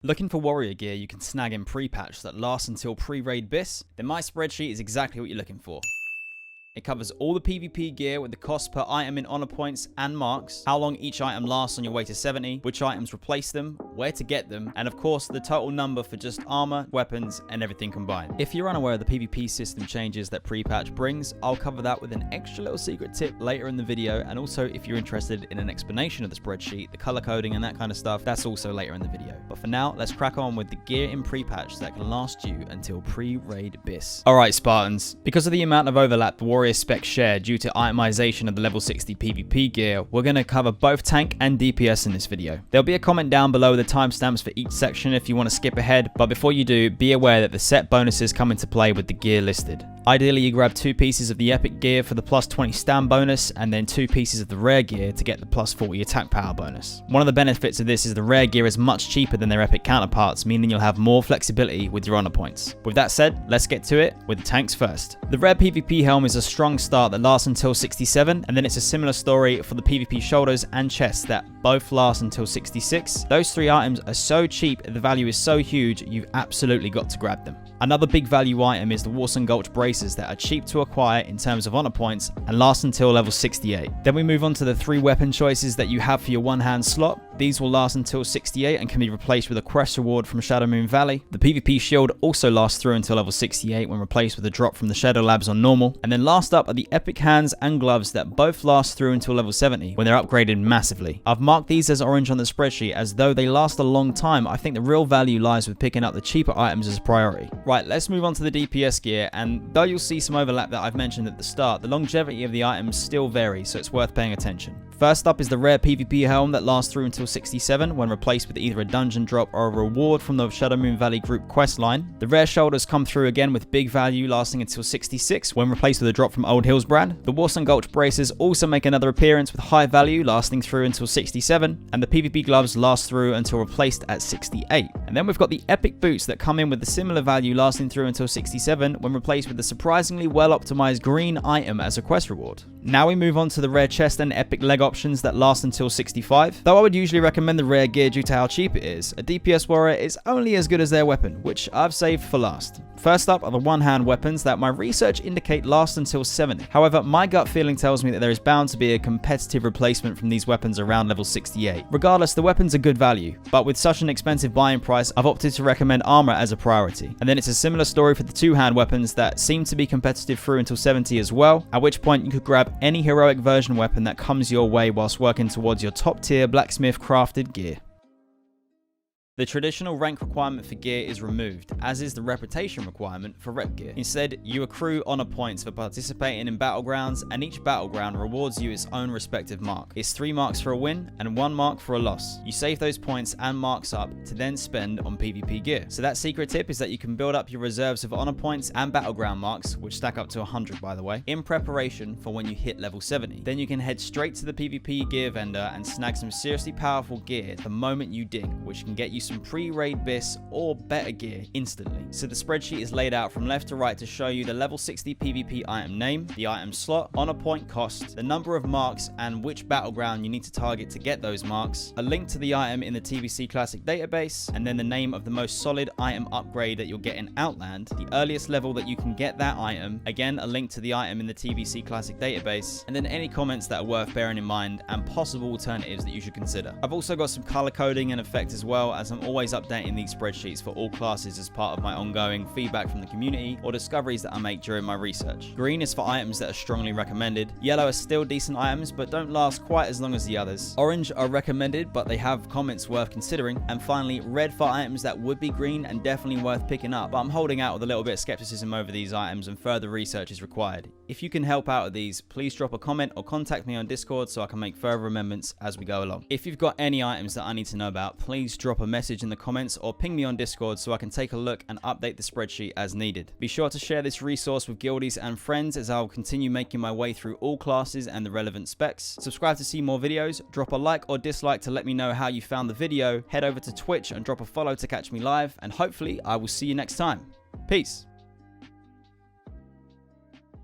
Looking for warrior gear you can snag in pre-patch that lasts until Pre Raid BiS? Then my spreadsheet is exactly what you're looking for. It covers all the PvP gear with the cost per item in honor points and marks, how long each item lasts on your way to 70, which items replace them, where to get them, and of course the total number for just armor, weapons, and everything combined. If you're unaware of the PvP system changes that pre-patch brings, I'll cover that with an extra little secret tip later in the video, and also if you're interested in an explanation of the spreadsheet, the color coding and that kind of stuff, that's also later in the video. But for now, let's crack on with the gear in pre-patch that can last you until Pre Raid BiS. Alright Spartans, because of the amount of overlap the warrior specs share due to itemization of the level 60 PvP gear, we're going to cover both tank and DPS in this video. There'll be a comment down below with the timestamps for each section if you want to skip ahead, but before you do, be aware that the set bonuses come into play with the gear listed. Ideally, you grab 2 pieces of the epic gear for the plus 20 stand bonus, and then 2 pieces of the rare gear to get the plus 40 attack power bonus. One of the benefits of this is the rare gear is much cheaper than their epic counterparts, meaning you'll have more flexibility with your honor points. With that said, let's get to it with the tanks first. The rare PvP helm is a strong start that lasts until 67, and then it's a similar story for the PvP shoulders and chests that both last until 66. Those 3 items are so cheap, the value is so huge, you've absolutely got to grab them. Another big value item is the Warlock Gulch braces that are cheap to acquire in terms of honor points and last until level 68. Then we move on to the 3 weapon choices that you have for your one-hand slot. These will last until 68 and can be replaced with a quest reward from Shadow Moon Valley. The PvP shield also lasts through until level 68 when replaced with a drop from the Shadow Labs on normal. And then last up are the epic hands and gloves that both last through until level 70 when they're upgraded massively. I've marked these as orange on the spreadsheet as though they last a long time. I think the real value lies with picking up the cheaper items as a priority. Right, let's move on to the DPS gear, and though you'll see some overlap that I've mentioned at the start, the longevity of the items still varies, so it's worth paying attention. First up is the rare PvP helm that lasts through until 67 when replaced with either a dungeon drop or a reward from the Shadow Moon Valley group quest line. The rare shoulders come through again with big value lasting until 66 when replaced with a drop from Old Hillsbrad. The Warlock Gulch braces also make another appearance with high value lasting through until 67, and the PvP gloves last through until replaced at 68. And then we've got the epic boots that come in with a similar value lasting through until 67 when replaced with the surprisingly well optimized green item as a quest reward. Now we move on to the rare chest and epic leg options that last until 65. Though I would usually recommend the rare gear due to how cheap it is, a DPS warrior is only as good as their weapon, which I've saved for last. First up are the one-hand weapons that my research indicate last until 70. However, my gut feeling tells me that there is bound to be a competitive replacement from these weapons around level 68. Regardless, the weapons are good value, but with such an expensive buying price, I've opted to recommend armor as a priority. And then it's a similar story for the two-hand weapons that seem to be competitive through until 70 as well, at which point you could grab any heroic version weapon that comes your way whilst working towards your top-tier blacksmith crafted gear. The traditional rank requirement for gear is removed, as is the reputation requirement for rep gear. Instead, you accrue honor points for participating in battlegrounds, and each battleground rewards you its own respective mark. It's 3 marks for a win and 1 mark for a loss. You save those points and marks up to then spend on PvP gear. So that secret tip is that you can build up your reserves of honor points and battleground marks, which stack up to 100 by the way, in preparation for when you hit level 70. Then you can head straight to the PvP gear vendor and snag some seriously powerful gear the moment you dig, which can get you some Pre Raid BiS or better gear instantly. So the spreadsheet is laid out from left to right to show you the level 60 PvP item name, the item slot, honor point cost, the number of marks and which battleground you need to target to get those marks, a link to the item in the TBC Classic database, and then the name of the most solid item upgrade that you'll get in Outland, the earliest level that you can get that item, again a link to the item in the TBC Classic database, and then any comments that are worth bearing in mind and possible alternatives that you should consider. I've also got some color coding and effect as well, as I'm always updating these spreadsheets for all classes as part of my ongoing feedback from the community or discoveries that I make during my research. Green is for items that are strongly recommended. Yellow are still decent items but don't last quite as long as the others. Orange are recommended but they have comments worth considering. And finally, red for items that would be green and definitely worth picking up, but I'm holding out with a little bit of skepticism over these items and further research is required. If you can help out with these, please drop a comment or contact me on Discord so I can make further amendments as we go along. If you've got any items that I need to know about, please drop a message in the comments or ping me on Discord so I can take a look and update the spreadsheet as needed. Be sure to share this resource with guildies and friends as I'll continue making my way through all classes and the relevant specs. Subscribe to see more videos, drop a like or dislike to let me know how you found the video, head over to Twitch and drop a follow to catch me live, and hopefully I will see you next time. Peace!